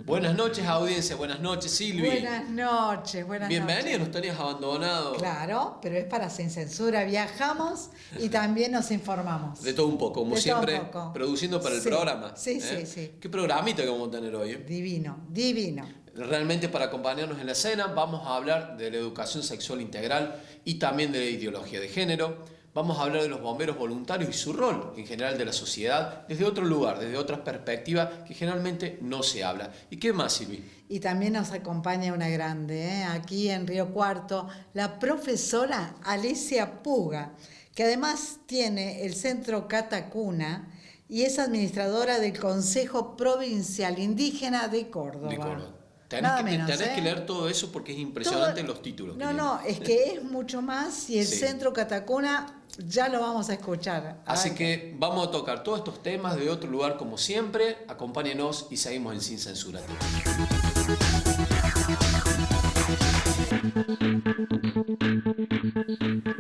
Buenas noches, audiencia. Buenas noches, Silvi. Buenas noches, buenas Bienvenido, noches. nos tenías abandonado. Claro, pero es para Sin Censura. Viajamos y también nos informamos. De todo un poco, como De todo siempre, un poco. produciendo para el Sí, programa. sí, sí, sí. Qué programita que vamos a tener hoy. Divino, divino. Realmente para acompañarnos en la escena vamos a hablar de la educación sexual integral y también de la ideología de género. Vamos a hablar de los bomberos voluntarios y su rol en general de la sociedad desde otro lugar, desde otras perspectivas que generalmente no se habla. ¿Y qué más, Silvi? Y también nos acompaña una grande, aquí en Río Cuarto, la profesora Alicia Puga, que además tiene el Centro Catacuna y es administradora del Consejo Provincial Indígena de Córdoba. De Córdoba. Nada menos, tenés que leer todo eso porque es impresionante los títulos. No, es que es mucho más y el Sí. Centro Catacuna ya lo vamos a escuchar. Así que vamos a tocar todos estos temas de otro lugar como siempre. Acompáñenos y seguimos en Sin Censura TV.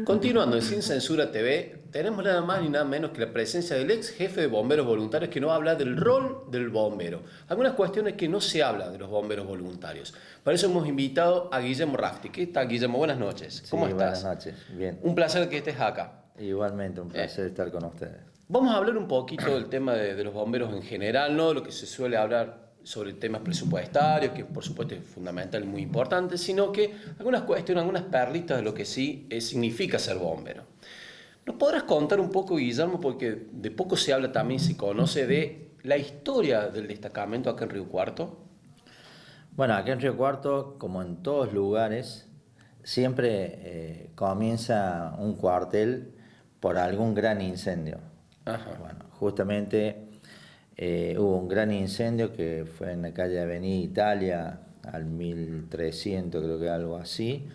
Continuando en Sin Censura TV, tenemos nada más ni nada menos que la presencia del ex jefe de bomberos voluntarios que nos habla del rol del bombero. Algunas cuestiones que no se habla de los bomberos voluntarios. Para eso hemos invitado a Guillermo Rafti. ¿Qué tal, Guillermo? Buenas noches. ¿Cómo Sí, estás? buenas noches, bien. Un placer que estés acá. Igualmente, un placer estar con ustedes. Vamos a hablar un poquito del tema de los bomberos en general, ¿no? Lo que se suele hablar sobre temas presupuestarios, que por supuesto es fundamental y muy importante, sino que algunas cuestiones, algunas perlitas de lo que sí significa ser bombero. ¿Nos podrás contar un poco, Guillermo, porque de poco se habla también, se conoce de la historia del destacamento acá en Río Cuarto? Bueno, acá en Río Cuarto, como en todos lugares, siempre comienza un cuartel por algún gran incendio. Ajá. Bueno, justamente hubo un gran incendio que fue en la calle Avenida Italia al 1300, creo que algo así,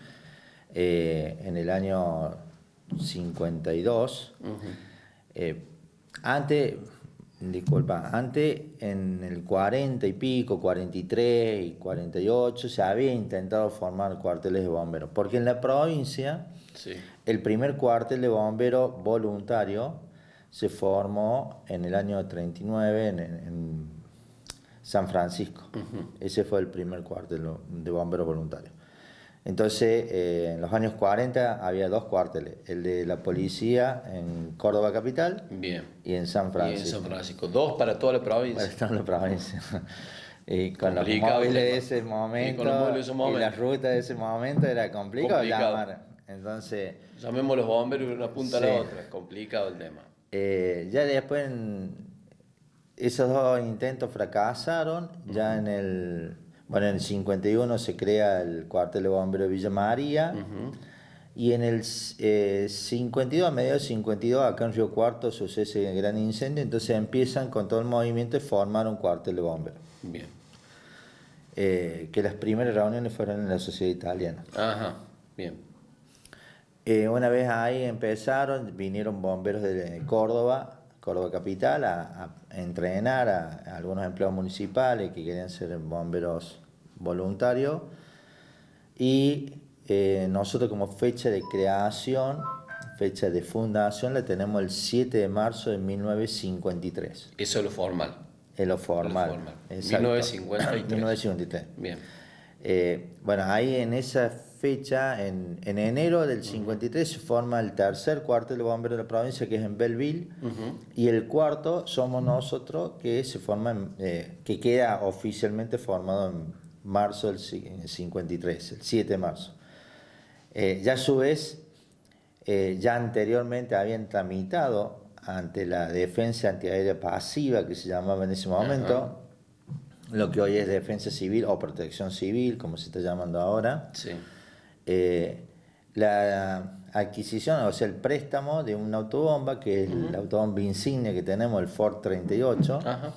en el año 52. Antes en el 40 y pico, 43 y 48, se había intentado formar cuarteles de bomberos, porque en la provincia Sí. el primer cuartel de bomberos voluntario se formó en el año 39 en San Francisco. Ese fue el primer cuartel de bomberos voluntarios. Entonces, en los años 40 había dos cuarteles, el de la policía en Córdoba capital. Bien. Y en San Francisco. Y en San Francisco. Dos para toda la provincia. Para toda la provincia. Y con los Complicado móviles el tema. de ese momento Y con los móviles de ese y momento. las rutas de ese momento era complicado llamar. Entonces, Llamemos los bomberos de una punta a la Sí. otra. Complicado el tema. ya después esos dos intentos fracasaron. Ya en el 51 se crea el cuartel de bomberos de Villa María. Y en el 52, a mediados del 52, acá en Río Cuarto sucede ese gran incendio, entonces empiezan con todo el movimiento de formar un cuartel de bomberos. Bien. Que las primeras reuniones fueron en la sociedad italiana. Ajá. Bien. Una vez ahí empezaron, vinieron bomberos de Córdoba capital, a entrenar a algunos empleados municipales que querían ser bomberos voluntarios. Y nosotros como fecha de creación, fecha de fundación, la tenemos el 7 de marzo de 1953. Eso es lo formal. Es lo formal. Exacto. 1953. 1953. Bien. Bueno, ahí en esa fecha, en enero del 53, se forma el tercer cuartel de bomberos de la provincia, que es en Belleville, y el cuarto somos nosotros, que se forma que queda oficialmente formado en marzo del 53, el 7 de marzo. Ya a su vez, ya anteriormente habían tramitado ante la defensa antiaérea pasiva, que se llamaba en ese momento, lo que hoy es defensa civil o protección civil, como se está llamando ahora. Sí. La adquisición, o sea, el préstamo de una autobomba, que es el autobomba insignia que tenemos, el Ford 38. Ajá.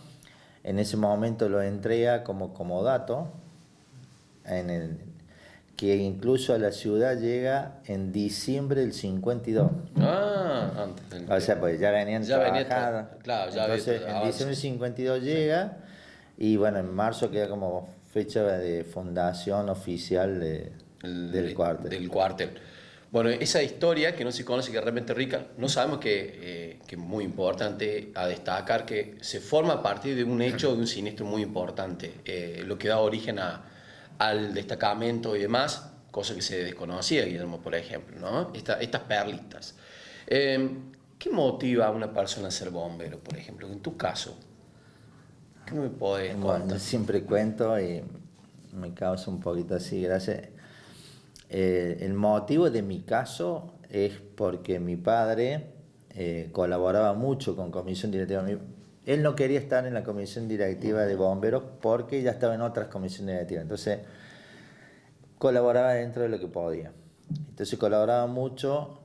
En ese momento lo entrega como comodato, que incluso a la ciudad llega en diciembre del 52. Antes del... O sea, pues ya venían trabajando. Claro, ya entonces, había en diciembre del 52 llega, y bueno, en marzo queda como fecha de fundación oficial del cuartel. Del cuartel. Bueno, esa historia que no se conoce, que es realmente rica, no sabemos que es muy importante a destacar, que se forma a partir de un hecho, de un siniestro muy importante, lo que da origen al destacamento y demás, cosa que se desconocía, Guillermo, por ejemplo, ¿no? Estas perlitas. Eh, ¿Qué motiva a una persona a ser bombero, por ejemplo? En tu caso, ¿qué me podés Bueno, yo contar? siempre cuento y me causa un poquito así, gracias. El motivo de mi caso es porque mi padre colaboraba mucho con comisión directiva. Él no quería estar en la comisión directiva de bomberos porque ya estaba en otras comisiones directivas. Entonces colaboraba dentro de lo que podía. Entonces colaboraba mucho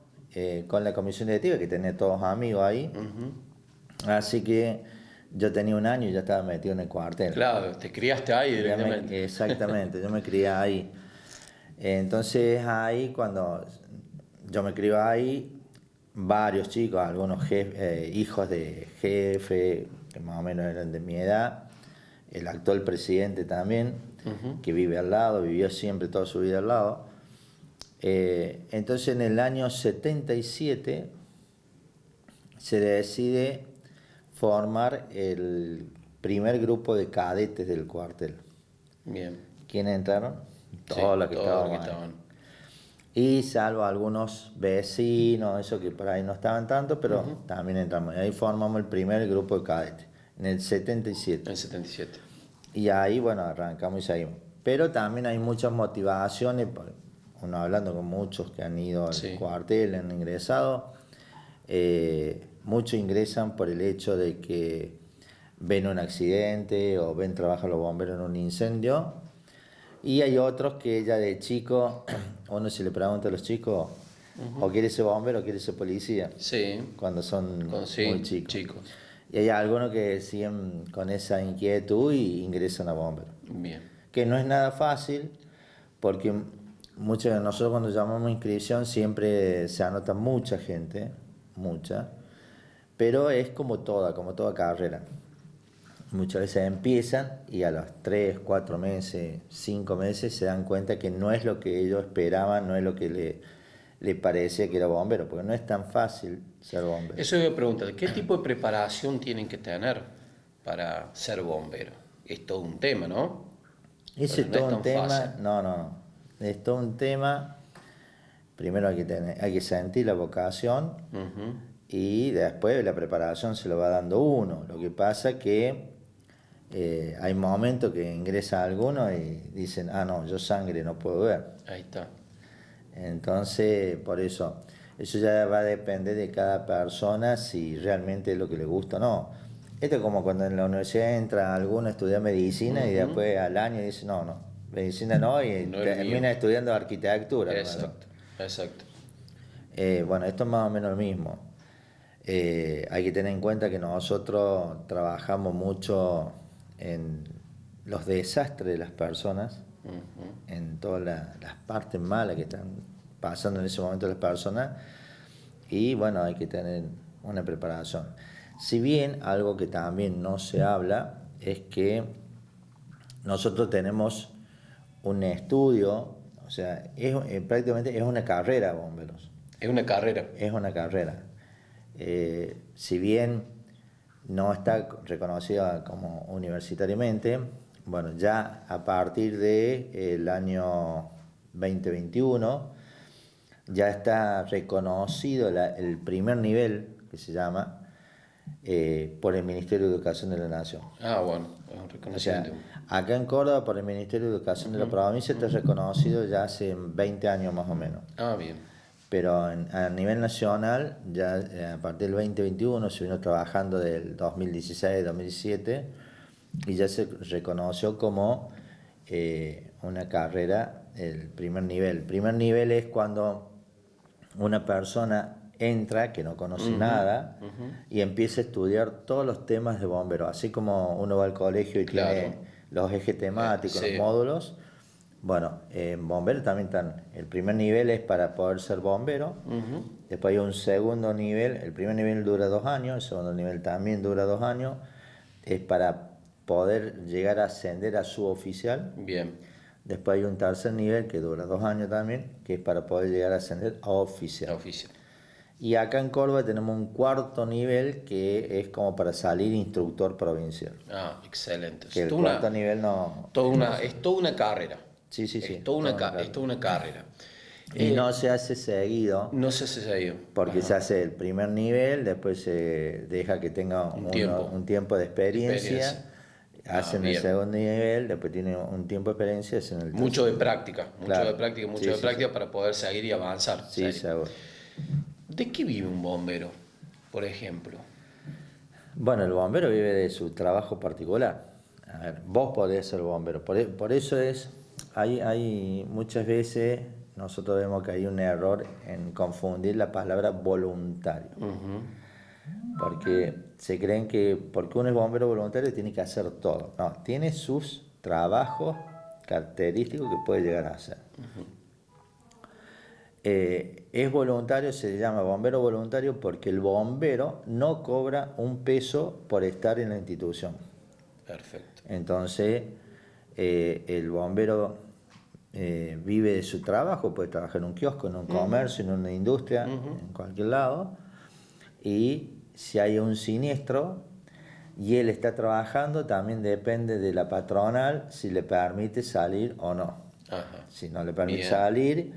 con la comisión directiva, que tenía todos amigos ahí. Así que yo tenía un año y ya estaba metido en el cuartel. Claro, te criaste ahí directamente. Exactamente, yo me crié ahí. Entonces ahí cuando yo me crié ahí, varios chicos, algunos hijos de jefe, que más o menos eran de mi edad, el actual presidente también, que vive al lado, vivió siempre toda su vida al lado. Entonces en el año 77 se decide formar el primer grupo de cadetes del cuartel. Bien. ¿Quiénes entraron? Sí, Todos los que todos los estaban que ahí. estaban. Y salvo algunos vecinos, eso que por ahí no estaban tanto, pero también entramos. Y ahí formamos el primer grupo de cadetes, en el 77. En el 77. Y ahí, bueno, arrancamos y seguimos. Pero también hay muchas motivaciones, uno hablando con muchos que han ido al Sí. cuartel, han ingresado, muchos ingresan por el hecho de que ven un accidente o ven trabajar los bomberos en un incendio. Y hay otros que ya de chico, uno se le pregunta a los chicos, o quiere ser bombero o quiere ser policía, Sí. cuando son Sí, muy chicos. chicos. Y hay algunos que siguen con esa inquietud y ingresan a bombero. Bien. Que no es nada fácil, porque muchos de nosotros cuando llamamos inscripción siempre se anota mucha gente, mucha, pero es como toda carrera. Muchas veces empiezan y a los 3, 4 meses, 5 meses se dan cuenta que no es lo que ellos esperaban, no es lo que le parecía que era bombero, porque no es tan fácil ser bombero. Eso iba a preguntar, ¿qué tipo de preparación tienen que tener para ser bombero? Es todo un tema, ¿no? Ese Porque es no es todo un tan tema, fácil. no, es todo un tema. Primero hay que sentir la vocación Ujú. y después la preparación se lo va dando uno. Lo que pasa que hay momentos que ingresa alguno y dicen, ah, no, yo sangre no puedo ver. Ahí está. Entonces, por eso ya va a depender de cada persona si realmente es lo que le gusta o no. Esto es como cuando en la universidad entra alguno a estudiar medicina y Ujú. después al año dice, no, medicina no, y No es lo mío. termina estudiando arquitectura. ¿No? Exacto, exacto. Bueno, esto es más o menos lo mismo. Hay que tener en cuenta que nosotros trabajamos mucho en los desastres de las personas, en todas las partes malas que están pasando en ese momento las personas, y bueno, hay que tener una preparación. Si bien algo que también no se habla es que nosotros tenemos un estudio, o sea, prácticamente es una carrera bomberos. Es una carrera. Es una carrera. Si bien no está reconocida como universitariamente, bueno, ya a partir del año 2021 ya está reconocido el primer nivel, que se llama, por el Ministerio de Educación de la Nación. Ah, bueno, es un O sea, reconocimiento. acá en Córdoba, por el Ministerio de Educación de la provincia, está reconocido ya hace 20 años más o menos. Ah, bien. Pero a nivel nacional, ya a partir del 2021 se vino trabajando del 2016-2017 y ya se reconoció como una carrera el primer nivel. El primer nivel es cuando una persona entra, que no conoce nada, y empieza a estudiar todos los temas de bombero. Así como uno va al colegio y Claro. tiene los ejes temáticos, Sí. los módulos. Bueno, en bombero también están. El primer nivel es para poder ser bombero. Después hay un segundo nivel. El primer nivel dura 2 años, el segundo nivel también dura 2 años. Es para poder llegar a ascender a suboficial. Bien. Después hay un tercer nivel que dura 2 años también, que es para poder llegar a ascender a oficial. Oficial. Y acá en Córdoba tenemos un cuarto nivel que es como para salir instructor provincial. Ah, excelente. Que el Toda cuarto nivel no... es toda una carrera. Sí, sí, sí. Es toda es toda una carrera. Y no se hace seguido, No sé si se ha ido. porque Ajá. se hace el primer nivel, después se deja que tenga un tiempo de experiencia, hacen el bien. segundo nivel, después tiene un tiempo de experiencia, hacen el Mucho de tercer. práctica, Claro. mucho Sí, de sí, práctica sí. para poder seguir y avanzar. Sí, seguro. ¿De qué vive un bombero, por ejemplo? Bueno, el bombero vive de su trabajo particular. A ver, vos podés ser bombero. Por eso hay muchas veces, nosotros vemos que hay un error en confundir la palabra voluntario. Porque se creen que porque uno es bombero voluntario tiene que hacer todo. No, tiene sus trabajos característicos que puede llegar a hacer. Es voluntario, se llama bombero voluntario porque el bombero no cobra un peso por estar en la institución. Perfecto. Entonces, el bombero vive de su trabajo, puede trabajar en un kiosco, en un comercio, en una industria, en cualquier lado, y si hay un siniestro y él está trabajando, también depende de la patronal si le permite salir o no. Ajá. Si no le permite Bien. salir,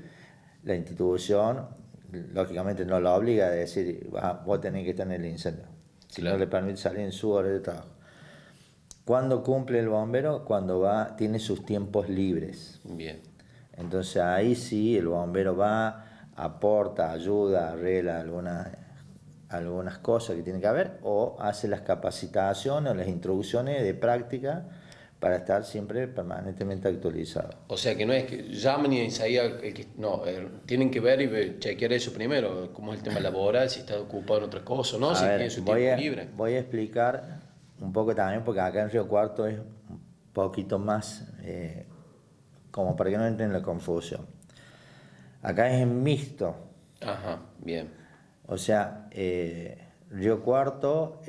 la institución lógicamente no lo obliga a decir, vos tenés que estar en el incendio, si Claro. no le permite salir en su hora de trabajo. ¿Cuándo cumple el bombero? Cuando tiene sus tiempos libres. Bien. Entonces ahí sí el bombero va, aporta, ayuda, arregla algunas cosas que tiene que haber, o hace las capacitaciones o las introducciones de práctica para estar siempre permanentemente actualizado. O sea que no es que llamen y enseguida no, tienen que ver y chequear eso primero, cómo es el tema laboral, si está ocupado en otra cosa, ¿no? Si A ver, tiene su tiempo libre. voy a explicar un poco también, porque acá en Río Cuarto es un poquito más, como para que no entren en la confusión. Acá es en mixto, Ajá, bien. o sea, Río Cuarto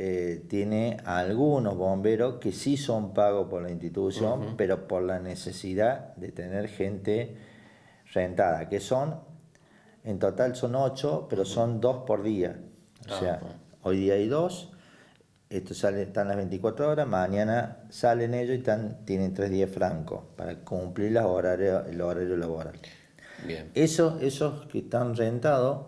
tiene algunos bomberos que sí son pagos por la institución, pero por la necesidad de tener gente rentada, que en total son 8, pero son 2 por día. O sea, hoy día hay 2, están las 24 horas, mañana salen ellos y tienen 3 días francos para cumplir el horario laboral. Bien. Esos que están rentados,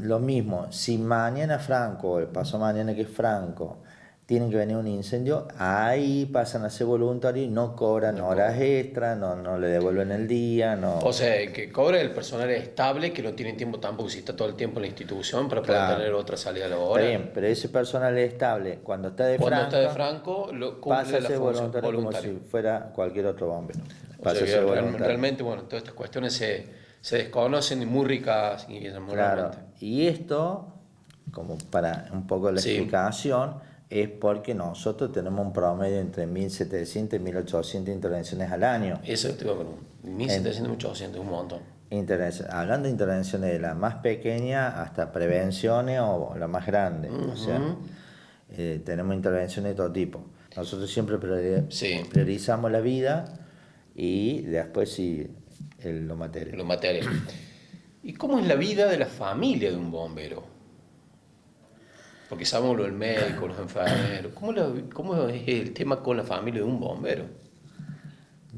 lo mismo, si mañana Franco, o el paso mañana que es Franco, tienen que venir un incendio, ahí pasan a ser voluntarios y no cobran horas extras, no le devuelven el día, no. O sea, el que cobra el personal estable, que no tiene tiempo tampoco, si está todo el tiempo en la institución, para poder Claro. tener otra salida Está laboral. bien, pero ese personal estable, cuando está de Cuando Franco, está de Franco, pasa cumple a la ser función voluntario como voluntaria. si fuera cualquier otro bombero. O Pasa sea a que ser voluntario. realmente, bueno, todas estas cuestiones se desconocen y muy ricas y muy Claro, realmente. y esto, como para un poco la Sí. explicación, es porque nosotros tenemos un promedio entre 1.700 y 1.800 intervenciones al año. Eso te iba a preguntar. 1.700, 1.800, un montón. Hablando de intervenciones de la más pequeña hasta prevenciones o la más grande. O sea, tenemos intervenciones de todo tipo. Nosotros siempre Sí. priorizamos la vida y después sí lo material. Lo material. ¿Y cómo es la vida de la familia de un bombero? Porque sabemos lo del médico, los enfermeros. ¿Cómo es el tema con la familia de un bombero?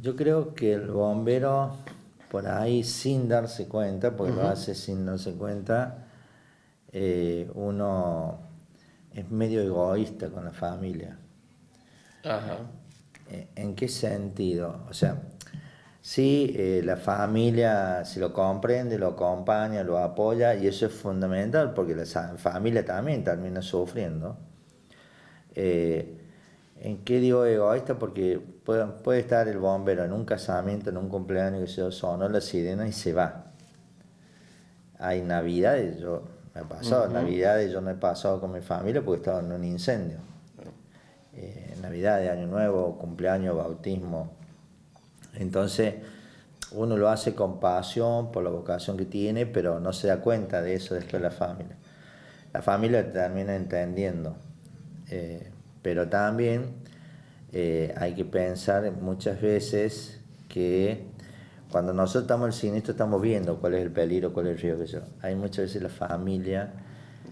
Yo creo que el bombero, por ahí sin darse cuenta, porque lo hace sin darse cuenta, uno es medio egoísta con la familia. Ajá. ¿En qué sentido? O sea, sí, la familia, si lo comprende, lo acompaña, lo apoya, y eso es fundamental porque la familia también termina sufriendo. ¿En qué digo egoísta? Porque puede estar el bombero en un casamiento, en un cumpleaños, que sonó la sirena y se va. Hay navidades, me ha pasado, navidades yo no he pasado con mi familia porque estaba en un incendio. Navidad, de Año Nuevo, cumpleaños, bautismo. Entonces, uno lo hace con pasión por la vocación que tiene, pero no se da cuenta de eso después la familia. La familia termina entendiendo, pero también hay que pensar muchas veces que cuando nosotros estamos en el siniestro estamos viendo cuál es el peligro, cuál es el riesgo que yo. Hay muchas veces la familia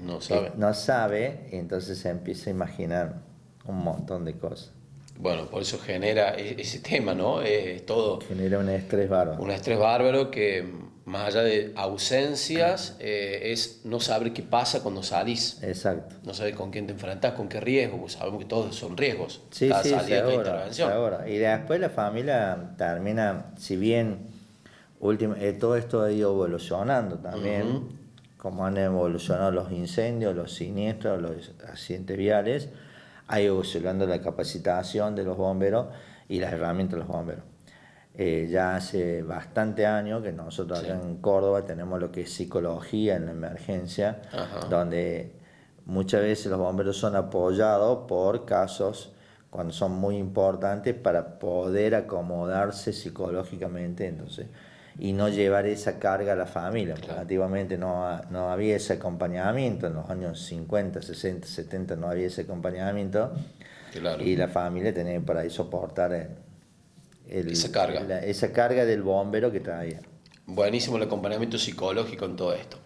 No sabe. no sabe y entonces se empieza a imaginar un montón de cosas. Bueno, por eso genera ese tema, ¿no? Es todo Genera un estrés bárbaro. un estrés bárbaro que, más allá de ausencias, es no saber qué pasa cuando salís. Exacto. No saber con quién te enfrentás, con qué riesgo, pues sabemos que todos son riesgos. Sí, Cada sí, salida, cada seguro, intervención. seguro. Y después la familia termina, si bien todo esto ha ido evolucionando también, como han evolucionado los incendios, los siniestros, los accidentes viales, ha ido evolucionando la capacitación de los bomberos y las herramientas de los bomberos. Ya hace bastante años que nosotros acá en Córdoba tenemos lo que es psicología en la emergencia, donde muchas veces los bomberos son apoyados por casos cuando son muy importantes para poder acomodarse psicológicamente, entonces, y no llevar esa carga a la familia. Porque antiguamente no había ese acompañamiento, en los años 50, 60, 70 no había ese acompañamiento, Claro. y la familia tenía por ahí soportar Esa carga. esa carga del bombero que traía. Buenísimo el acompañamiento psicológico en todo esto.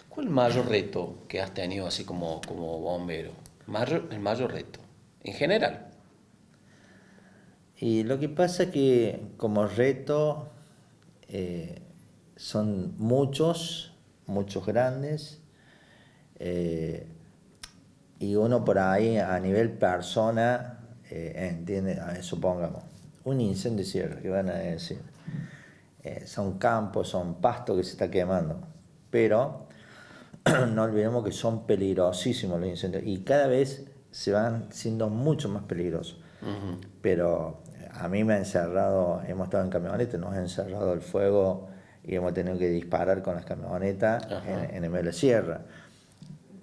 ¿Cuál es el mayor reto que has tenido así como bombero? El mayor reto, en general. Y lo que pasa es que como reto son muchos grandes, y uno por ahí a nivel persona entiende, supongamos, un incendio de sierra, que van a decir, son campos, son pastos que se está quemando, pero no olvidemos que son peligrosísimos los incendios y cada vez se van siendo mucho más peligrosos. Pero a mí me ha encerrado, hemos estado en camionetas, nos ha encerrado el fuego y hemos tenido que disparar con las camionetas en el medio de la sierra.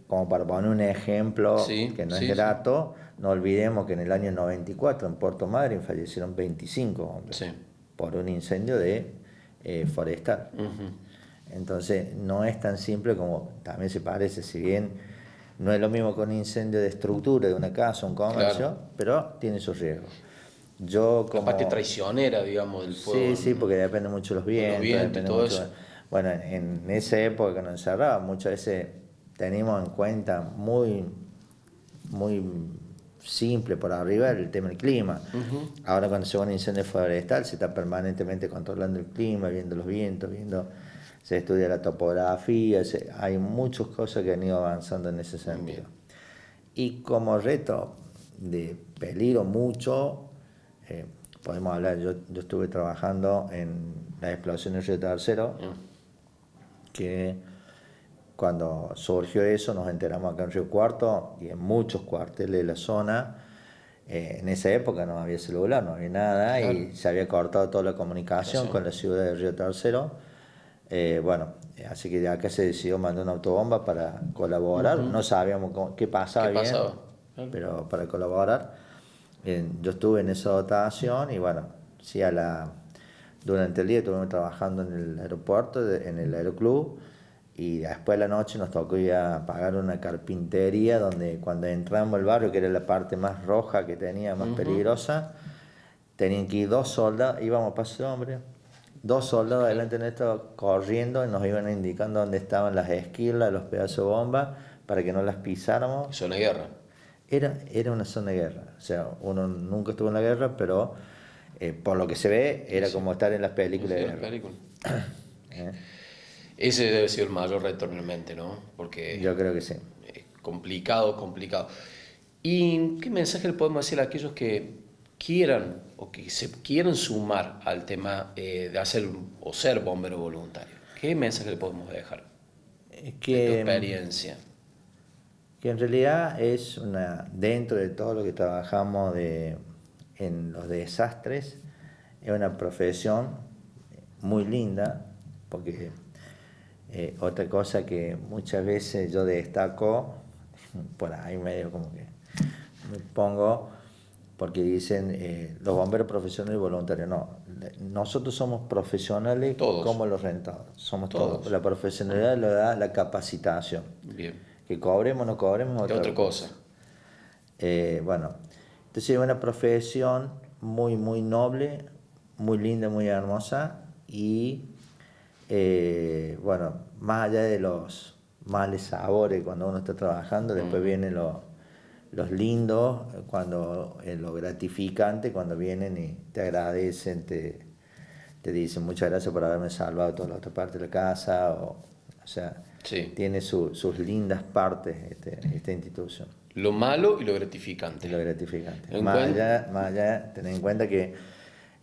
Como para poner un ejemplo que no es grato, no olvidemos que en el año 94 en Puerto Madryn fallecieron 25 hombres por un incendio forestal. Entonces no es tan simple como también se parece, si bien no es lo mismo que un incendio de estructura de una casa, un comercio, pero tiene sus riesgos. La parte traicionera, digamos, del fuego. Sí, porque depende mucho de los vientos. Y todo eso. Bueno, en esa época que nos encerraba, muchas veces teníamos en cuenta muy simple por arriba el tema del clima. Ahora cuando se va un incendio forestal se está permanentemente controlando el clima, viendo los vientos, se estudia la topografía, hay muchas cosas que han ido avanzando en ese sentido. Y como reto de peligro mucho, podemos hablar, yo estuve trabajando en la explosión del Río Tercero, que cuando surgió eso nos enteramos acá en Río Cuarto y en muchos cuarteles de la zona. En esa época no había celular, no había nada, y se había cortado toda la comunicación con la ciudad de Río Tercero. Así que de acá se decidió mandar una autobomba para colaborar. No sabíamos qué pasaba bien, pero para colaborar. Yo estuve en esa dotación y durante el día estuvimos trabajando en el aeropuerto, en el aeroclub, y después de la noche nos tocó ir a pagar una carpintería donde cuando entramos al barrio, que era la parte más roja que tenía, más peligrosa, tenían que ir 2 soldados, íbamos paso de hombre, 2 soldados adelante de esto corriendo y nos iban indicando dónde estaban las esquirlas, los pedazos de bomba, para que no las pisáramos. Zona de guerra. Era una zona de guerra, o sea, uno nunca estuvo en la guerra, pero por lo que se ve, era como estar en las películas de guerra. Ese debe ser el mayor reto realmente, ¿no? Porque yo creo que sí. Complicado. ¿Y qué mensaje le podemos decir a aquellos que quieran o que se quieran sumar al tema de hacer o ser bombero voluntario? ¿Qué mensaje le podemos dejar de tu experiencia? Que en realidad es dentro de todo lo que trabajamos en los desastres, es una profesión muy linda, porque otra cosa que muchas veces yo destaco, por ahí medio como que me pongo, porque dicen los bomberos profesionales y voluntarios. No, nosotros somos profesionales como los rentados, somos todos. La profesionalidad lo da la capacitación. Bien. Que cobremos o no cobremos otra cosa. Entonces es una profesión muy noble, muy linda, muy hermosa y bueno, más allá de los males sabores cuando uno está trabajando, después vienen los lindos, lo gratificante, cuando vienen y te agradecen, te dicen muchas gracias por haberme salvado toda la otra parte de la casa, o sea, Sí. tiene sus lindas partes esta institución. Lo malo y lo gratificante. Y lo gratificante. En Más allá, tener en cuenta que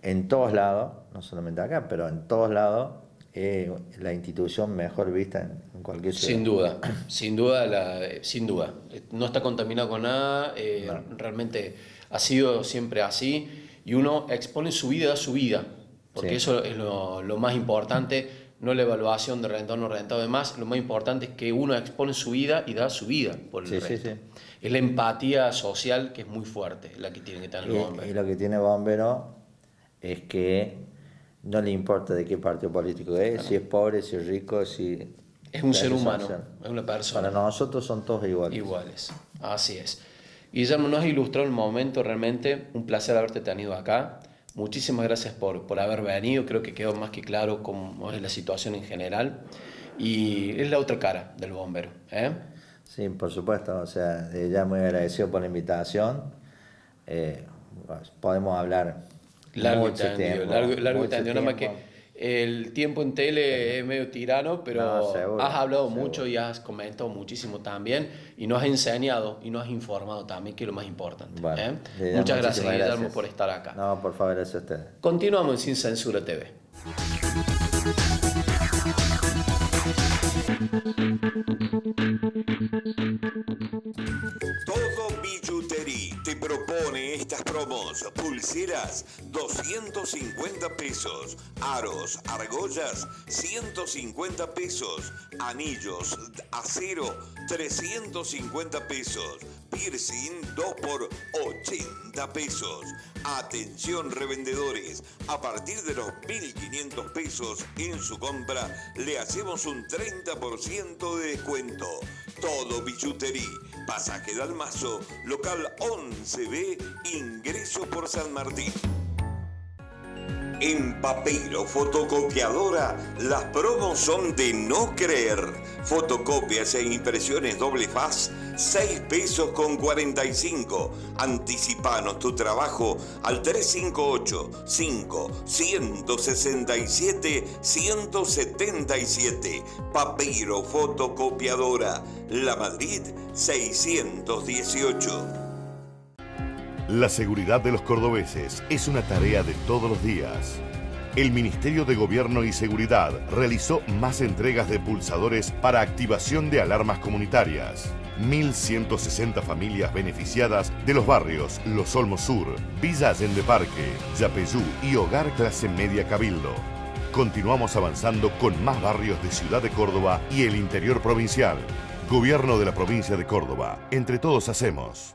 en todos lados, no solamente acá, pero en todos lados, es la institución mejor vista en cualquier ciudad. Sin duda, sin duda, sin duda. No está contaminado con nada, No. realmente ha sido siempre así y uno expone su vida a su vida, porque Sí. eso es lo más importante, no la evaluación de rentado o no rentado, además lo más importante es que uno expone su vida y da su vida por el Sí, resto. sí. Es la empatía social que es muy fuerte, la que tiene que tener el Y bombero. lo que tiene Bombero es que no le importa de qué partido político es, si es pobre, si es rico, si... Es un ser Esas humano, son- es una persona. Para nosotros son todos iguales. Iguales, así es. Guillermo, nos has ilustrado el momento, realmente un placer haberte tenido acá. Muchísimas gracias por haber venido, creo que quedó más que claro cómo es la situación en general y es la otra cara del bombero, ¿eh? Sí, por supuesto, o sea, ya muy agradecido por la invitación. Pues, podemos hablar Largo y mucho tendido, tiempo. largo y mucho tendido, nada más que tiempo. el tiempo en tele es medio tirano, pero No, seguro, has hablado seguro. mucho y has comentado muchísimo también y nos has enseñado y nos has informado también, que es lo más importante. Bueno, ¿eh? ya, Muchas gracias, muchísimas Guillermo, gracias. por estar acá. No, por favor, gracias a ustedes. Continuamos en Sin Censura TV. Todo Billutería te propone estas promos: pulseras 250 pesos, aros, argollas 150 pesos, anillos acero 350 pesos, piercing 2 por 80 pesos. Atención revendedores, a partir de los 1.500 pesos en su compra le hacemos un 30% de descuento. Todo Billutería, Pasaje Dalmazo, local 11B, ingreso por San Martín. En Papeiro Fotocopiadora, las promos son de no creer. Fotocopias e impresiones doble faz, 6 pesos con 45. Anticipanos tu trabajo al 358-5-167-177. Papeiro Fotocopiadora, La Madrid 618. La seguridad de los cordobeses es una tarea de todos los días. El Ministerio de Gobierno y Seguridad realizó más entregas de pulsadores para activación de alarmas comunitarias. 1.160 familias beneficiadas de los barrios Los Olmos Sur, Villa Allende Parque, Yapeyú y Hogar Clase Media Cabildo. Continuamos avanzando con más barrios de Ciudad de Córdoba y el interior provincial. Gobierno de la provincia de Córdoba. Entre todos hacemos.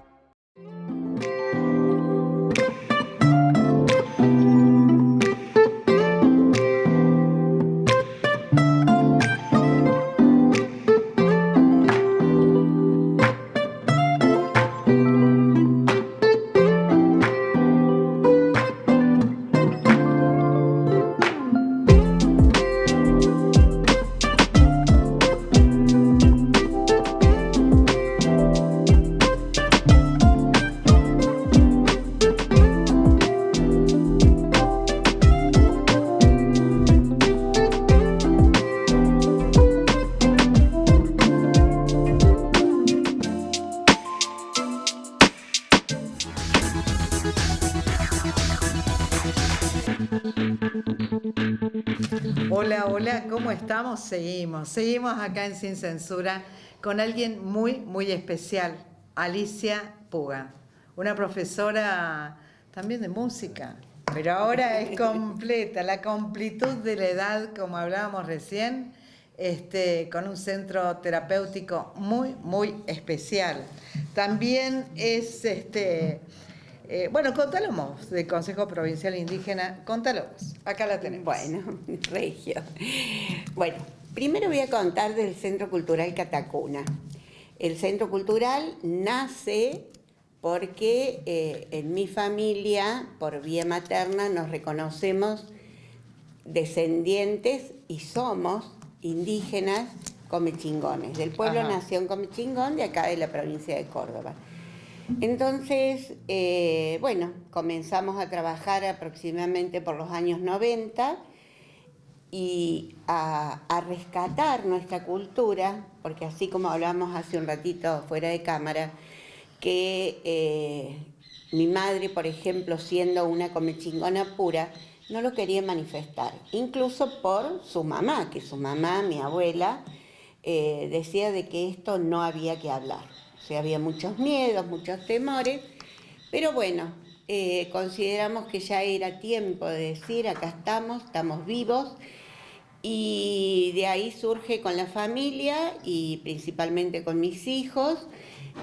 Hola, hola, ¿cómo estamos? Seguimos acá en Sin Censura con alguien muy, muy especial, Alicia Puga, una profesora también de música, pero ahora es completa, la completud de la edad, como hablábamos recién, con un centro terapéutico muy, muy especial. También es, bueno, contalo vos, del Consejo Provincial Indígena, contalo vos, acá la tenemos. Bueno, regio. Bueno, primero voy a contar del Centro Cultural Catacuna. El Centro Cultural nace porque en mi familia, por vía materna, nos reconocemos descendientes y somos indígenas comechingones, del pueblo Nación Comechingón, de acá de la provincia de Córdoba. Entonces, bueno, comenzamos a trabajar aproximadamente por los años 90 y a rescatar nuestra cultura, porque así como hablamos hace un ratito fuera de cámara, que mi madre, por ejemplo, siendo una comechingona pura, no lo quería manifestar, incluso por su mamá, que su mamá, mi abuela, decía de que esto no había que hablar. O sea, había muchos miedos, muchos temores, pero bueno, consideramos que ya era tiempo de decir, acá estamos vivos, y de ahí surge con la familia y principalmente con mis hijos,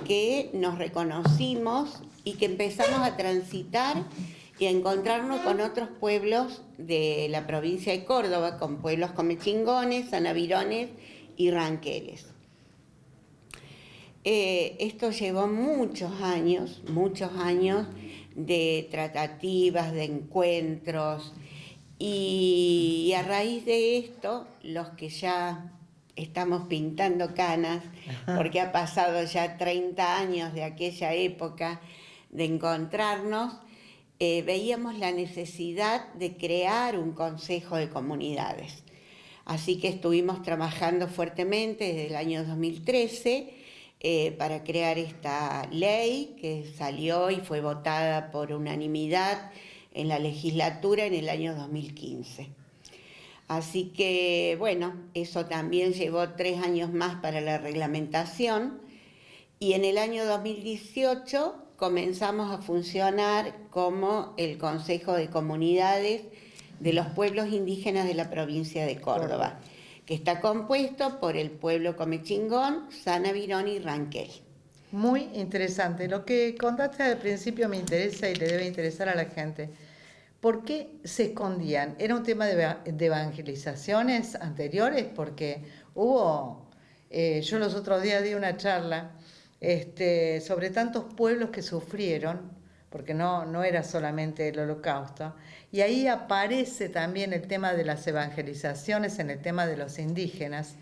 que nos reconocimos y que empezamos a transitar y a encontrarnos con otros pueblos de la provincia de Córdoba, con pueblos comechingones, sanavirones y ranqueles. Esto llevó muchos años de tratativas, de encuentros, y a raíz de esto, los que ya estamos pintando canas, porque ha pasado ya 30 años de aquella época de encontrarnos, veíamos la necesidad de crear un consejo de comunidades. Así que estuvimos trabajando fuertemente desde el año 2013 para crear esta ley que salió y fue votada por unanimidad en la legislatura en el año 2015. Así que, bueno, eso también llevó 3 años más para la reglamentación y en el año 2018 comenzamos a funcionar como el Consejo de Comunidades de los Pueblos Indígenas de la provincia de Córdoba, que está compuesto por el pueblo comechingón, sanavirón y ranquel. Muy interesante. Lo que contaste al principio me interesa y le debe interesar a la gente. ¿Por qué se escondían? ¿Era un tema de evangelizaciones anteriores? Porque hubo, yo los otros días di una charla sobre tantos pueblos que sufrieron, porque no era solamente el Holocausto, y ahí aparece también el tema de las evangelizaciones en el tema de los indígenas,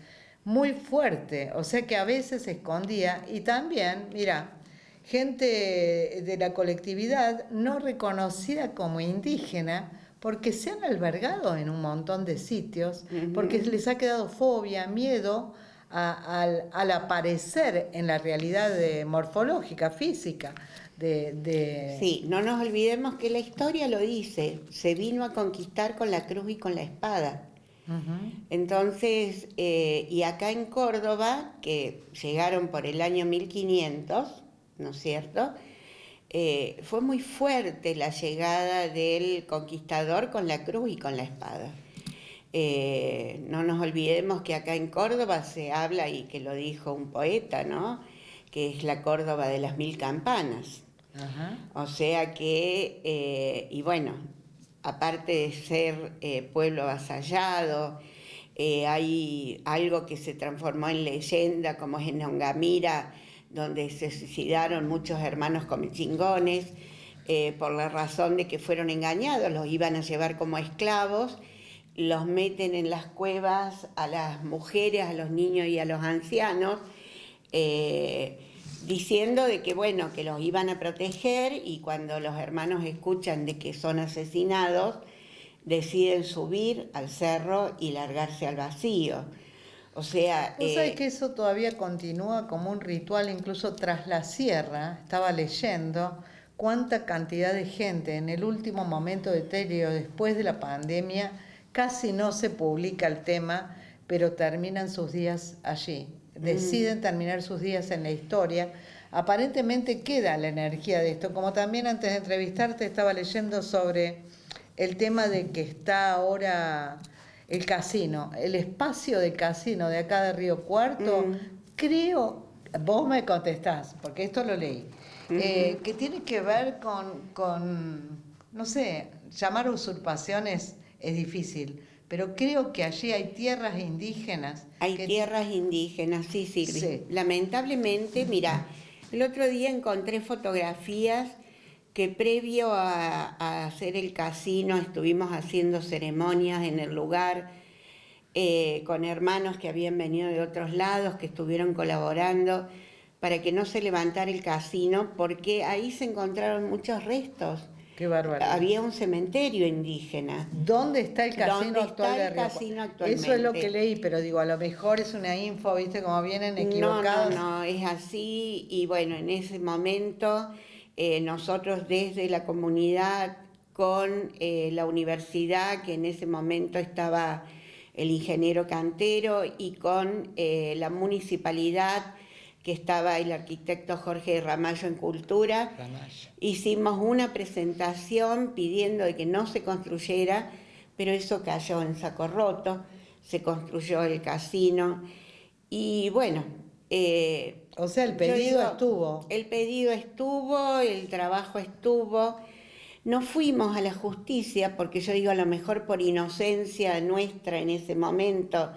muy fuerte, o sea que a veces se escondía, y también, mira, gente de la colectividad no reconocida como indígena, porque se han albergado en un montón de sitios, porque les ha quedado fobia, miedo al aparecer en la realidad morfológica, física. Sí, no nos olvidemos que la historia lo dice, se vino a conquistar con la cruz y con la espada. Entonces, y acá en Córdoba, que llegaron por el año 1500, ¿no es cierto?, fue muy fuerte la llegada del conquistador con la cruz y con la espada. No nos olvidemos que acá en Córdoba se habla, y que lo dijo un poeta, ¿no?, que es la Córdoba de las 1000 campanas. O sea que, y bueno, aparte de ser pueblo avasallado, hay algo que se transformó en leyenda, como es en Ongamira, donde se suicidaron muchos hermanos comechingones, por la razón de que fueron engañados, los iban a llevar como esclavos, los meten en las cuevas a las mujeres, a los niños y a los ancianos, diciendo de que, bueno, que los iban a proteger, y cuando los hermanos escuchan de que son asesinados, deciden subir al cerro y largarse al vacío. O sea... ¿Vos sabés que eso todavía continúa como un ritual incluso tras la sierra? Estaba leyendo cuánta cantidad de gente en el último momento de Telio, después de la pandemia, casi no se publica el tema, pero terminan sus días allí. Deciden terminar sus días en la historia. Aparentemente queda la energía de esto. Como también antes de entrevistarte estaba leyendo sobre el tema de que está ahora el casino, el espacio de casino de acá de Río Cuarto, creo, vos me contestás, porque esto lo leí, que tiene que ver con, no sé, llamar usurpaciones es difícil, pero creo que allí hay tierras indígenas. Hay tierras indígenas, sí, Silvi. Sí. Lamentablemente, mira, El otro día encontré fotografías que previo a hacer el casino estuvimos haciendo ceremonias en el lugar con hermanos que habían venido de otros lados, que estuvieron colaborando para que no se levantara el casino, porque ahí se encontraron muchos restos. Qué barbaridad. Había un cementerio indígena. ¿Dónde está el casino ¿Dónde actual está de el Río casino Cuarto? actualmente? Eso es lo que leí, pero digo, a lo mejor es una info, ¿viste? Como vienen equivocados. No, es así. Y bueno, en ese momento nosotros desde la comunidad con la universidad, que en ese momento estaba el ingeniero Cantero, y con la municipalidad, que estaba el arquitecto Jorge Ramallo en Cultura, hicimos una presentación pidiendo de que no se construyera, pero eso cayó en saco roto, se construyó el casino y bueno... o sea, el pedido estuvo. El pedido estuvo, el trabajo estuvo. No fuimos a la justicia porque yo digo, a lo mejor por inocencia nuestra en ese momento,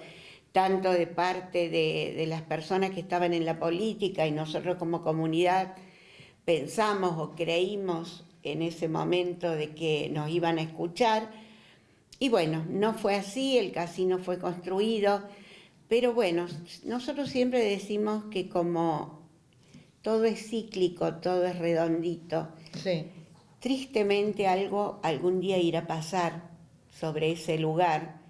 tanto de parte de las personas que estaban en la política y nosotros como comunidad pensamos o creímos en ese momento de que nos iban a escuchar. Y bueno, no fue así, el casino fue construido, pero bueno, nosotros siempre decimos que como todo es cíclico, todo es redondito, Sí. tristemente algo algún día irá a pasar sobre ese lugar,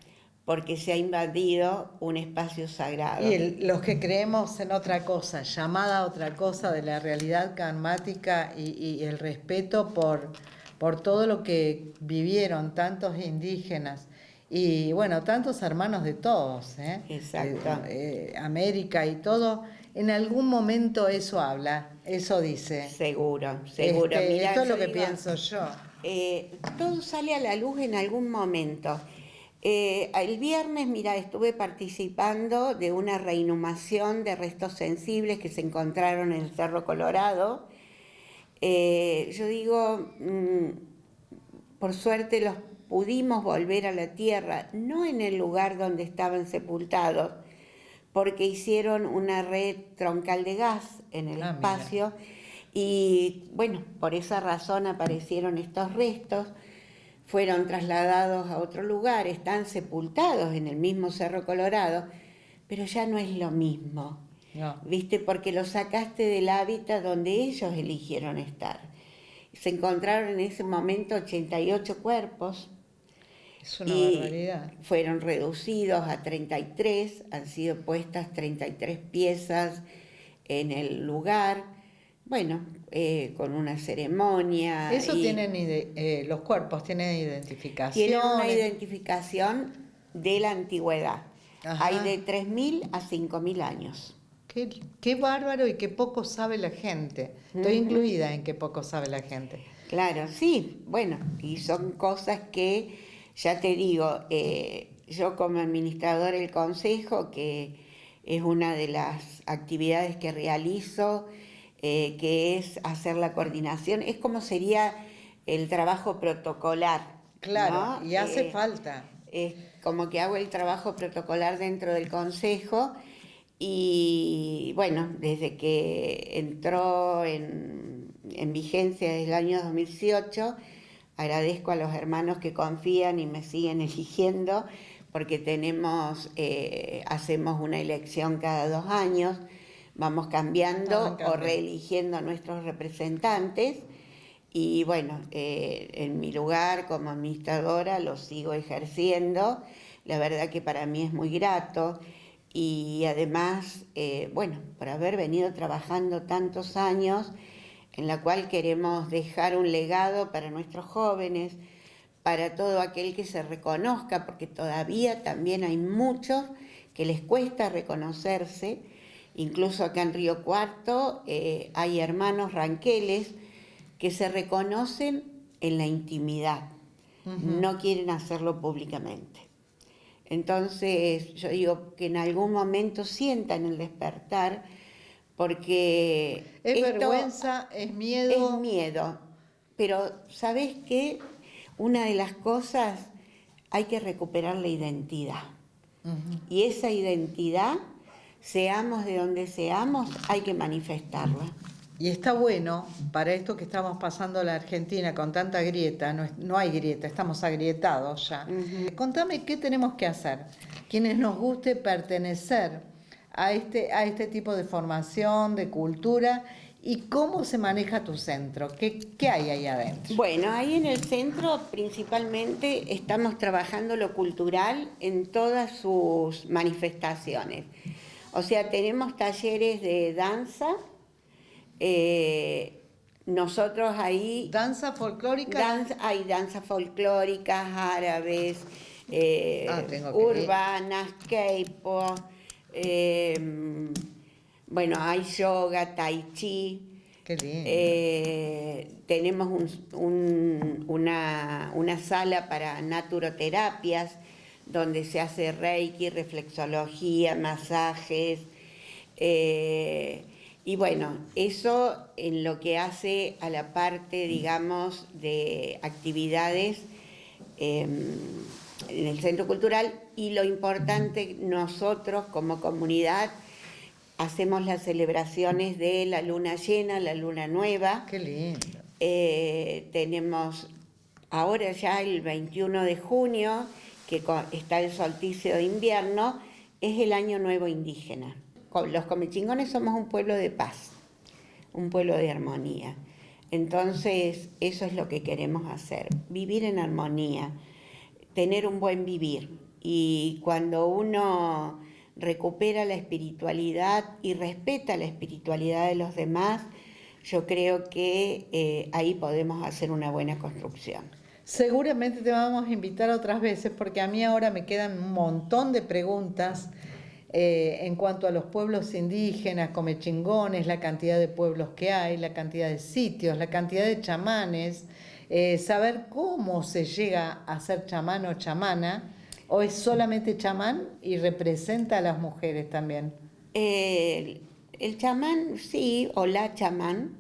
porque se ha invadido un espacio sagrado. Y los que creemos en otra cosa, llamada a otra cosa de la realidad karmática y el respeto por todo lo que vivieron tantos indígenas y bueno, tantos hermanos de todos, Exacto. América y todo, en algún momento eso habla, eso dice. Seguro. Mirá, esto es lo que digo, pienso yo. Todo sale a la luz en algún momento. El viernes, mira, estuve participando de una reinhumación de restos sensibles que se encontraron en el Cerro Colorado. Yo digo, por suerte los pudimos volver a la tierra, no en el lugar donde estaban sepultados, porque hicieron una red troncal de gas en el espacio. Mira. Y bueno, por esa razón aparecieron estos restos. Fueron trasladados a otro lugar, están sepultados en el mismo Cerro Colorado, pero ya no es lo mismo, no. ¿Viste? Porque los sacaste del hábitat donde ellos eligieron estar. Se encontraron en ese momento 88 cuerpos. Es una barbaridad. Fueron reducidos a 33, han sido puestas 33 piezas en el lugar. Bueno, con una ceremonia. Eso tienen los cuerpos tienen identificación. Tienen una identificación de la antigüedad. Ajá. Hay de 3.000 a 5.000 años. Qué bárbaro y qué poco sabe la gente. Estoy incluida en qué poco sabe la gente. Claro, sí. Bueno, y son cosas que, ya te digo, yo como administradora del consejo, que es una de las actividades que realizo, que es hacer la coordinación, es como sería el trabajo protocolar. Claro, ¿no? Y hace falta. Es como que hago el trabajo protocolar dentro del consejo y bueno, desde que entró en vigencia desde el año 2018, agradezco a los hermanos que confían y me siguen eligiendo, porque hacemos una elección cada 2 años, vamos cambiando o reeligiendo a nuestros representantes y bueno, en mi lugar como administradora lo sigo ejerciendo. La verdad que para mí es muy grato y además, bueno, por haber venido trabajando tantos años en la cual queremos dejar un legado para nuestros jóvenes, para todo aquel que se reconozca, porque todavía también hay muchos que les cuesta reconocerse. Incluso acá en Río Cuarto hay hermanos ranqueles que se reconocen en la intimidad, no quieren hacerlo públicamente. Entonces yo digo que en algún momento sientan el despertar, porque es vergüenza, es miedo. Es miedo, pero ¿sabes qué? Una de las cosas, hay que recuperar la identidad. Y esa identidad, seamos de donde seamos, hay que manifestarla. Y está bueno, para esto que estamos pasando la Argentina con tanta grieta, no hay grieta, estamos agrietados ya. Contame qué tenemos que hacer, quienes nos guste pertenecer a este tipo de formación, de cultura, y cómo se maneja tu centro, qué hay ahí adentro. Bueno, ahí en el centro principalmente estamos trabajando lo cultural en todas sus manifestaciones. O sea, tenemos talleres de danza. Nosotros ahí... ¿Danza folclórica? Hay danzas folclóricas, árabes, urbanas, K-pop, bueno, hay yoga, tai chi. Qué lindo. Tenemos una sala para naturoterapias, donde se hace reiki, reflexología, masajes. Y bueno, eso en lo que hace a la parte, digamos, de actividades en el Centro Cultural. Y lo importante, nosotros como comunidad hacemos las celebraciones de la luna llena, la luna nueva. Qué lindo. Tenemos ahora ya el 21 de junio, que está el solsticio de invierno, es el Año Nuevo Indígena. Los comechingones somos un pueblo de paz, un pueblo de armonía. Entonces, eso es lo que queremos hacer, vivir en armonía, tener un buen vivir. Y cuando uno recupera la espiritualidad y respeta la espiritualidad de los demás, yo creo que ahí podemos hacer una buena construcción. Seguramente te vamos a invitar otras veces, porque a mí ahora me quedan un montón de preguntas en cuanto a los pueblos indígenas, comechingones, la cantidad de pueblos que hay, la cantidad de sitios, la cantidad de chamanes, saber cómo se llega a ser chamán o chamana, o es solamente chamán y representa a las mujeres también. El chamán, sí, o la chamán,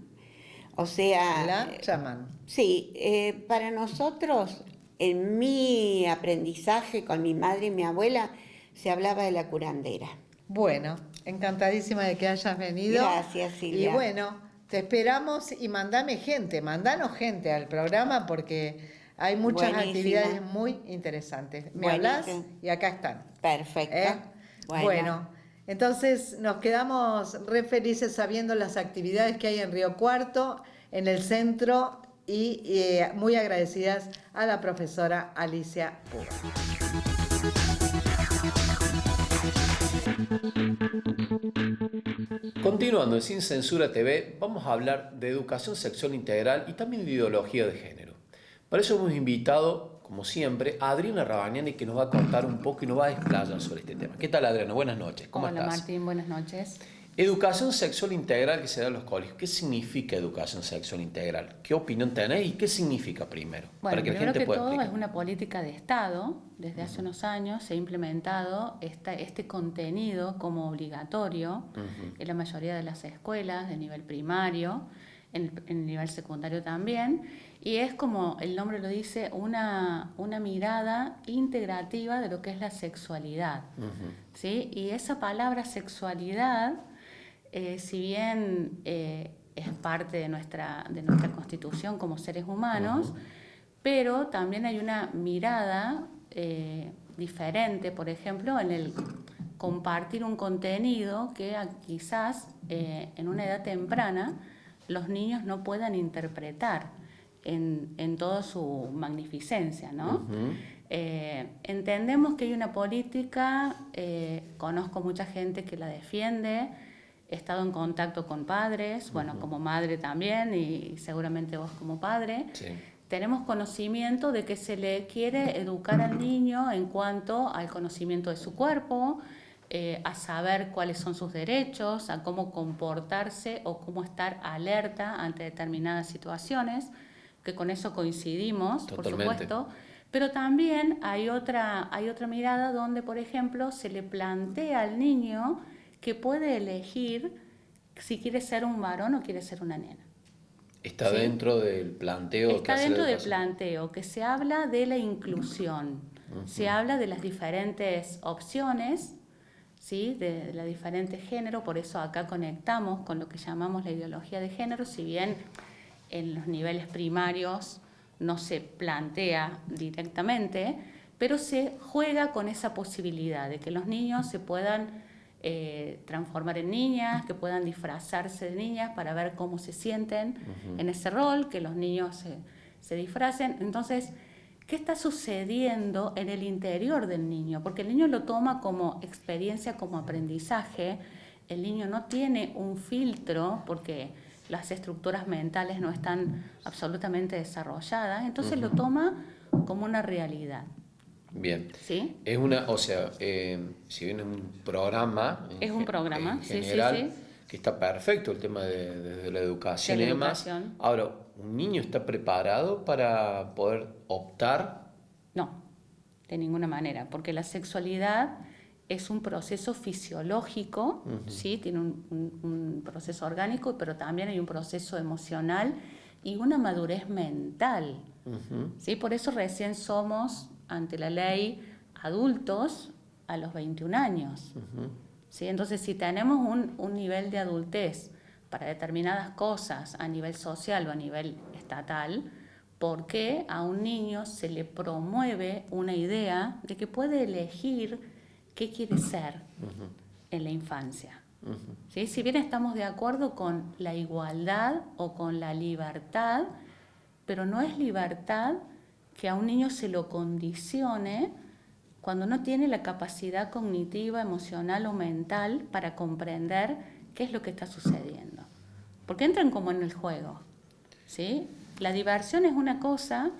o sea... La chamán. Sí, para nosotros, en mi aprendizaje con mi madre y mi abuela, se hablaba de la curandera. Bueno, encantadísima de que hayas venido. Gracias, Silvia. Y bueno, te esperamos y mandanos gente al programa, porque hay muchas actividades muy interesantes. Me hablas y acá están. Perfecto. Bueno, entonces nos quedamos re felices sabiendo las actividades que hay en Río Cuarto, en el centro, y muy agradecidas a la profesora Alicia Puga. Continuando en Sin Censura TV, vamos a hablar de educación sexual integral y también de ideología de género. Para eso hemos invitado, como siempre, a Adriana Rabagnani, que nos va a contar un poco y nos va a desplayar sobre este tema. ¿Qué tal, Adriana? Buenas noches. ¿Cómo estás? Hola, Martín. Buenas noches. Educación sexual integral que se da en los colegios. ¿Qué significa educación sexual integral? ¿Qué opinión tenés y qué significa primero? Bueno, para que la primero gente que pueda todo explicar. es una política de Estado. Desde hace unos años se ha implementado este contenido como obligatorio en la mayoría de las escuelas de nivel primario, en el nivel secundario también. Y es, como el nombre lo dice, una mirada integrativa de lo que es la sexualidad. ¿Sí? Y esa palabra sexualidad, si bien es parte de nuestra constitución como seres humanos, pero también hay una mirada diferente, por ejemplo, en el compartir un contenido que quizás en una edad temprana los niños no puedan interpretar en toda su magnificencia, ¿no? Entendemos que hay una política, conozco mucha gente que la defiende. He estado en contacto con padres, bueno, como madre también, y seguramente vos como padre. Sí. Tenemos conocimiento de que se le quiere educar al niño en cuanto al conocimiento de su cuerpo, a saber cuáles son sus derechos, a cómo comportarse o cómo estar alerta ante determinadas situaciones, que con eso coincidimos, Totalmente. por supuesto. Pero también hay otra mirada donde, por ejemplo, se le plantea al niño que puede elegir si quiere ser un varón o quiere ser una nena. Está ¿Sí? dentro del planteo. Está dentro del planteo, que se habla de la inclusión, se habla de las diferentes opciones, ¿sí? de los diferentes géneros, por eso acá conectamos con lo que llamamos la ideología de género, si bien en los niveles primarios no se plantea directamente, pero se juega con esa posibilidad de que los niños se puedan transformar en niñas, que puedan disfrazarse de niñas para ver cómo se sienten en ese rol, que los niños se disfracen. Entonces, ¿qué está sucediendo en el interior del niño? Porque el niño lo toma como experiencia, como aprendizaje. El niño no tiene un filtro porque las estructuras mentales no están absolutamente desarrolladas, entonces lo toma como una realidad. Bien. ¿Sí? Es una, o sea, si bien es un programa, es un programa, en sí, general, sí. que está perfecto el tema de la educación De la y demás. educación. Ahora, ¿un niño está preparado para poder optar? No, de ninguna manera, porque la sexualidad es un proceso fisiológico, ¿sí? Tiene un proceso orgánico, pero también hay un proceso emocional y una madurez mental. ¿Sí? Por eso recién somos, ante la ley, adultos a los 21 años. ¿Sí? Entonces, si tenemos un nivel de adultez para determinadas cosas a nivel social o a nivel estatal, ¿por qué a un niño se le promueve una idea de que puede elegir qué quiere ser en la infancia? ¿Sí? Si bien estamos de acuerdo con la igualdad o con la libertad, pero no es libertad que a un niño se lo condicione cuando no tiene la capacidad cognitiva, emocional o mental para comprender qué es lo que está sucediendo. Porque entran como en el juego, ¿sí? La diversión es una cosa,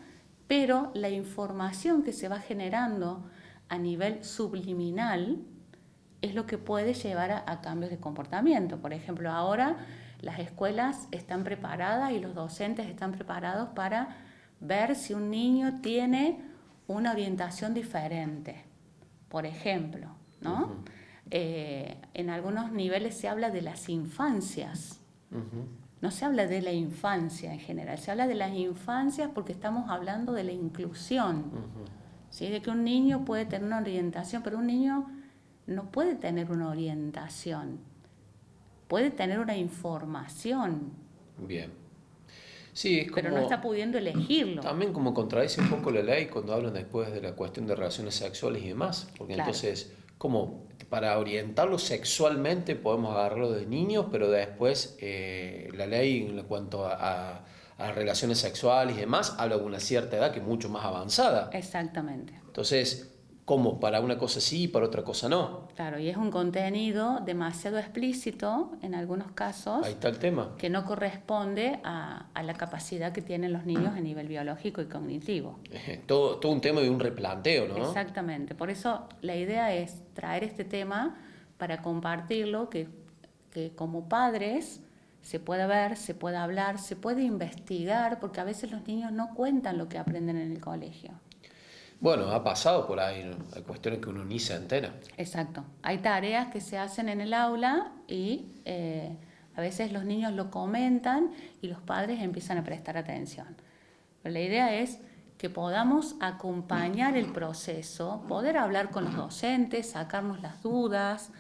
pero la información que se va generando a nivel subliminal es lo que puede llevar a cambios de comportamiento. Por ejemplo, ahora las escuelas están preparadas y los docentes están preparados para ver si un niño tiene una orientación diferente, por ejemplo, ¿no? En algunos niveles se habla de las infancias. No se habla de la infancia en general, se habla de las infancias porque estamos hablando de la inclusión, ¿sí? De que un niño puede tener una orientación, pero un niño no puede tener una orientación, puede tener una información. Bien. Sí, es como, pero no está pudiendo elegirlo. También como contradice un poco la ley cuando hablan después de la cuestión de relaciones sexuales y demás, porque Claro. entonces, como para orientarlo sexualmente podemos agarrarlo de niños, pero después la ley en cuanto a relaciones sexuales y demás habla de una cierta edad que es mucho más avanzada. Exactamente. Entonces, ¿cómo? Para una cosa sí y para otra cosa no. Claro, y es un contenido demasiado explícito en algunos casos. Ahí está el tema. Que no corresponde a la capacidad que tienen los niños a nivel biológico y cognitivo. Todo un tema de un replanteo, ¿no? Exactamente. Por eso la idea es traer este tema para compartirlo, que como padres se pueda ver, se pueda hablar, se puede investigar, porque a veces los niños no cuentan lo que aprenden en el colegio. Bueno, ha pasado por ahí, ¿no? Hay cuestiones que uno ni se entera. Exacto. Hay tareas que se hacen en el aula y a veces los niños lo comentan y los padres empiezan a prestar atención. Pero la idea es que podamos acompañar el proceso, poder hablar con los docentes, sacarnos las dudas,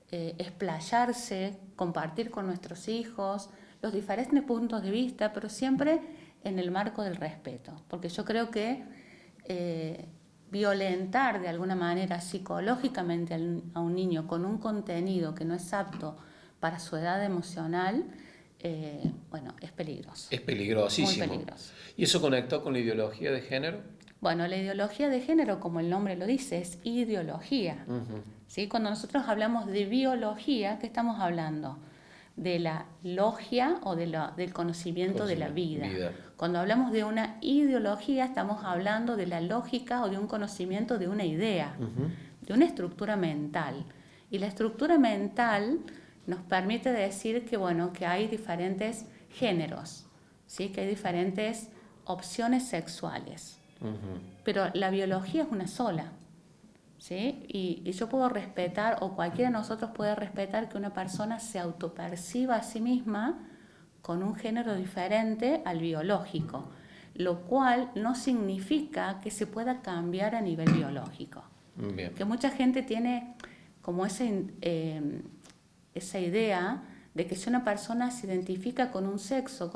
explayarse, compartir con nuestros hijos los diferentes puntos de vista, pero siempre en el marco del respeto. Porque yo creo que violentar de alguna manera psicológicamente a un niño con un contenido que no es apto para su edad emocional, bueno, es peligroso. Es peligrosísimo. Muy peligroso. ¿Y eso conectó con la ideología de género? Bueno, la ideología de género, como el nombre lo dice, es ideología. ¿Sí? Cuando nosotros hablamos de biología, ¿qué estamos hablando? De la logia o del conocimiento de la vida. Cuando hablamos de una ideología, estamos hablando de la lógica o de un conocimiento de una idea, de una estructura mental. Y la estructura mental nos permite decir que, bueno, que hay diferentes géneros, ¿sí? Que hay diferentes opciones sexuales. Pero la biología es una sola. ¿Sí? Y yo puedo respetar, o cualquiera de nosotros puede respetar que una persona se autoperciba a sí misma con un género diferente al biológico, lo cual no significa que se pueda cambiar a nivel biológico. Bien. Que mucha gente tiene como esa idea de que si una persona se identifica con un sexo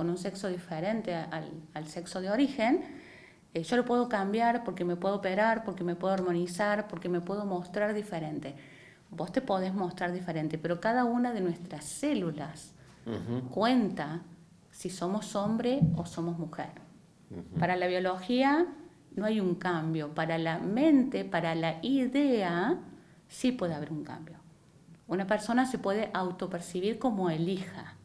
diferente al sexo de origen, yo lo puedo cambiar porque me puedo operar, porque me puedo hormonizar, porque me puedo mostrar diferente. Vos te podés mostrar diferente, pero cada una de nuestras células cuenta si somos hombre o somos mujer. Para la biología no hay un cambio, para la mente, para la idea, sí puede haber un cambio. Una persona se puede autopercibir como elija,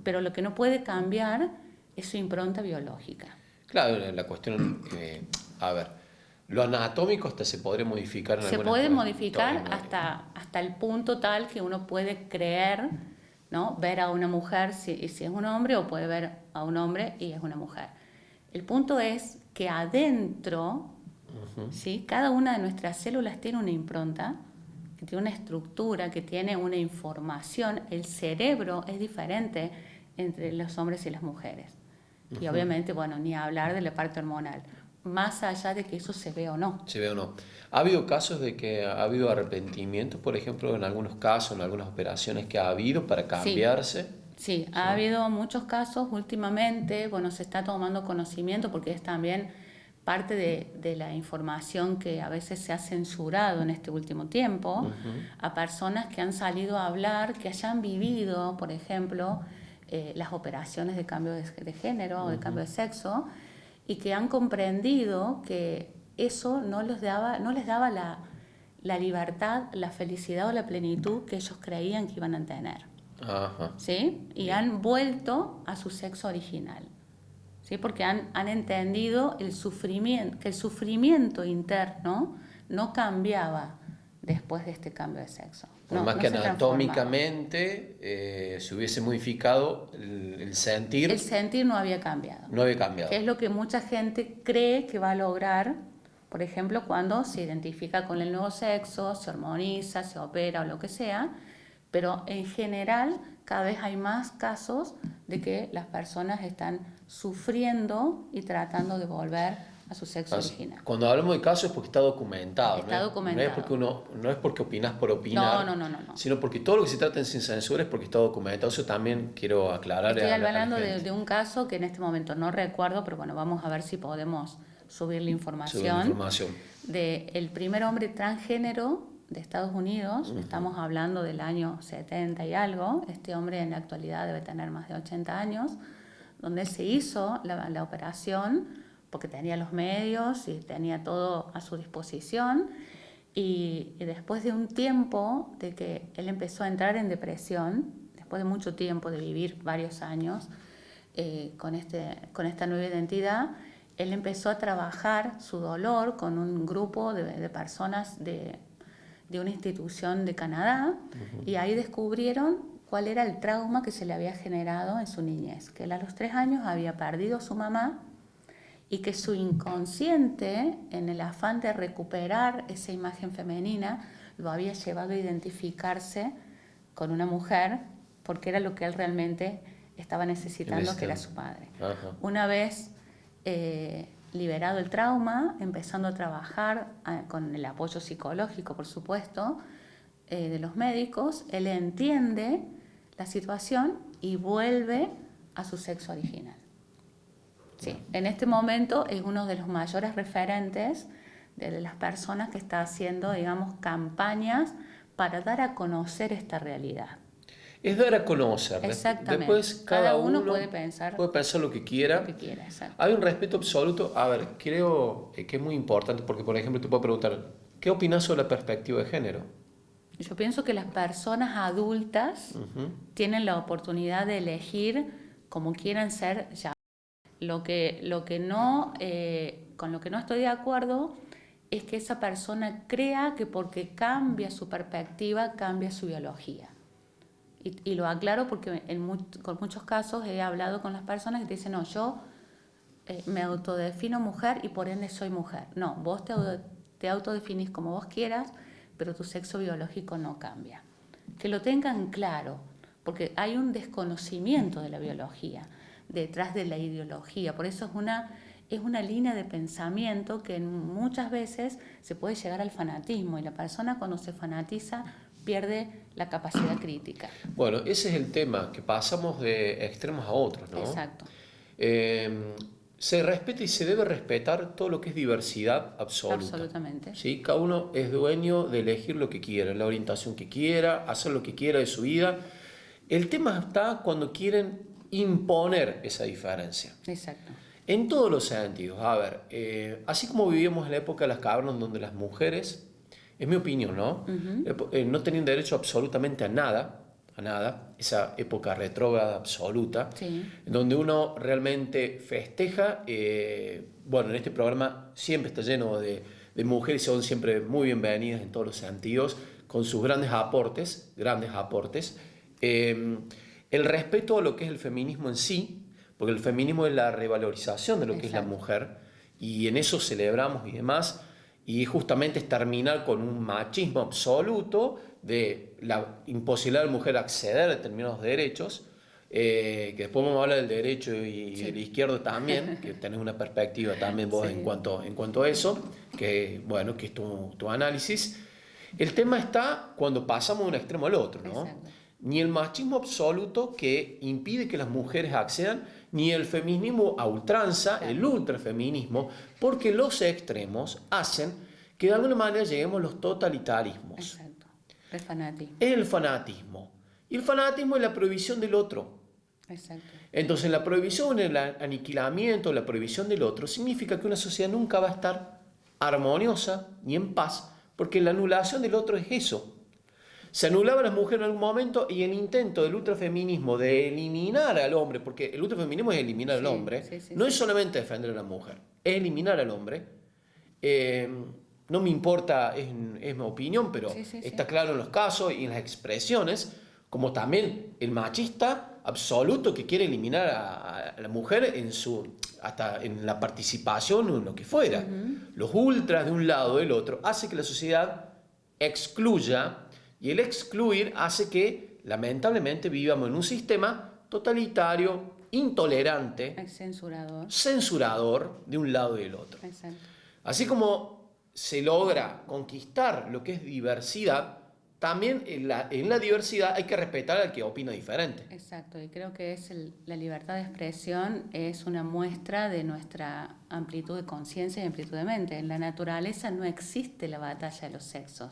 pero lo que no puede cambiar es su impronta biológica. Claro, la cuestión, a ver, lo anatómico hasta se podría modificar en Se algunas puede cosas. modificar hasta el punto tal que uno puede creer, ¿no? Ver a una mujer si es un hombre, o puede ver a un hombre y es una mujer. El punto es que adentro, ¿sí? Cada una de nuestras células tiene una impronta, que tiene una estructura, que tiene una información. El cerebro es diferente entre los hombres y las mujeres. Y obviamente, bueno, ni hablar de la parte hormonal, más allá de que eso se ve o no. Se ve o no. ¿Ha habido casos de que ha habido arrepentimientos, por ejemplo, en algunos casos, en algunas operaciones que ha habido para cambiarse? Sí, ha habido muchos casos últimamente. Bueno, se está tomando conocimiento porque es también parte de la información que a veces se ha censurado en este último tiempo, a personas que han salido a hablar, que hayan vivido, por ejemplo, las operaciones de cambio de género o de cambio de sexo, y que han comprendido que eso no les daba la libertad, la felicidad o la plenitud que ellos creían que iban a tener. ¿Sí? Y han vuelto a su sexo original. ¿Sí? Porque han entendido que el sufrimiento interno no cambiaba después de este cambio de sexo. Por más que anatómicamente se hubiese modificado el sentir. El sentir no había cambiado. No había cambiado. Que es lo que mucha gente cree que va a lograr, por ejemplo, cuando se identifica con el nuevo sexo, se hormoniza, se opera o lo que sea, pero en general cada vez hay más casos de que las personas están sufriendo y tratando de volver a su sexo original. Cuando hablamos de casos es porque está documentado. Está documentado. No es porque opinás por opinar, no. sino porque todo lo que se trata en Sin Censura es porque está documentado. Eso también quiero aclarar. Estoy hablando de un caso que en este momento no recuerdo, pero bueno, vamos a ver si podemos subir la información. Del primer hombre transgénero de Estados Unidos. Estamos hablando del año 70 y algo. Este hombre en la actualidad debe tener más de 80 años, donde se hizo la operación porque tenía los medios y tenía todo a su disposición, y después de un tiempo de que él empezó a entrar en depresión, después de mucho tiempo de vivir varios años con esta nueva identidad, él empezó a trabajar su dolor con un grupo de personas de una institución de Canadá, y ahí descubrieron cuál era el trauma que se le había generado en su niñez, que él a los 3 años había perdido a su mamá, y que su inconsciente, en el afán de recuperar esa imagen femenina, lo había llevado a identificarse con una mujer, porque era lo que él realmente estaba necesitando, que era su madre. Una vez liberado el trauma, empezando a trabajar con el apoyo psicológico, por supuesto, de los médicos, él entiende la situación y vuelve a su sexo original. Sí, en este momento es uno de los mayores referentes de las personas que está haciendo, digamos, campañas para dar a conocer esta realidad. Es dar a conocer. Exactamente. Después cada uno puede pensar lo que quiera. Hay un respeto absoluto. A ver, creo que es muy importante porque, por ejemplo, te puedo preguntar, ¿qué opinas sobre la perspectiva de género? Yo pienso que las personas adultas tienen la oportunidad de elegir como quieran ser ya. Lo que no, con lo que no estoy de acuerdo es que esa persona crea que porque cambia su perspectiva, cambia su biología. Y lo aclaro porque con muchos casos he hablado con las personas que te dicen, no, yo me autodefino mujer y por ende soy mujer. No, vos te autodefinís como vos quieras, pero tu sexo biológico no cambia. Que lo tengan claro, porque hay un desconocimiento de la biología detrás de la ideología. Por eso es una línea de pensamiento que muchas veces se puede llegar al fanatismo, y la persona cuando se fanatiza pierde la capacidad crítica. Bueno, ese es el tema, que pasamos de extremos a otros, ¿no? Exacto. Se respeta y se debe respetar todo lo que es diversidad absoluta. Absolutamente. ¿Sí? Cada uno es dueño de elegir lo que quiera, la orientación que quiera, hacer lo que quiera de su vida. El tema está cuando quieren imponer esa diferencia. Exacto. En todos los sentidos. A ver, así como vivíamos en la época de las cavernas, donde las mujeres, es mi opinión, ¿no? No tenían derecho absolutamente a nada, esa época retrógrada absoluta, Sí. donde uno realmente festeja. Bueno, en este programa siempre está lleno de mujeres, son siempre muy bienvenidas en todos los sentidos, con sus grandes aportes. El respeto a lo que es el feminismo en sí, porque el feminismo es la revalorización de lo que es la mujer, y en eso celebramos y demás, y justamente es terminar con un machismo absoluto de la imposibilidad de la mujer acceder a determinados derechos, que después vamos a hablar del derecho y del izquierdo también, que tenés una perspectiva también vos en cuanto a eso, que bueno, que es tu análisis. El tema está cuando pasamos de un extremo al otro, ¿no? Exacto. Ni el machismo absoluto que impide que las mujeres accedan, ni el feminismo a ultranza, el ultrafeminismo, porque los extremos hacen que de alguna manera lleguemos a los totalitarismos. Exacto. El fanatismo. El fanatismo. Y el fanatismo es la prohibición del otro. Exacto. Entonces la prohibición, el aniquilamiento, la prohibición del otro, significa que una sociedad nunca va a estar armoniosa ni en paz, porque la anulación del otro es eso. Se anulaba a las mujeres en algún momento, y el intento del ultrafeminismo de eliminar al hombre, porque el ultrafeminismo es eliminar al hombre, no es solamente defender a la mujer, es eliminar al hombre. No me importa, es mi opinión, pero está claro en los casos y en las expresiones, como también el machista absoluto que quiere eliminar a la mujer hasta en la participación o en lo que fuera. Los ultras de un lado o del otro hace que la sociedad excluya, y el excluir hace que lamentablemente vivamos en un sistema totalitario, intolerante, censurador de un lado y del otro. Exacto. Así como se logra conquistar lo que es diversidad, también en la diversidad hay que respetar al que opina diferente. Exacto, y creo que la libertad de expresión es una muestra de nuestra amplitud de conciencia y amplitud de mente. En la naturaleza no existe la batalla de los sexos.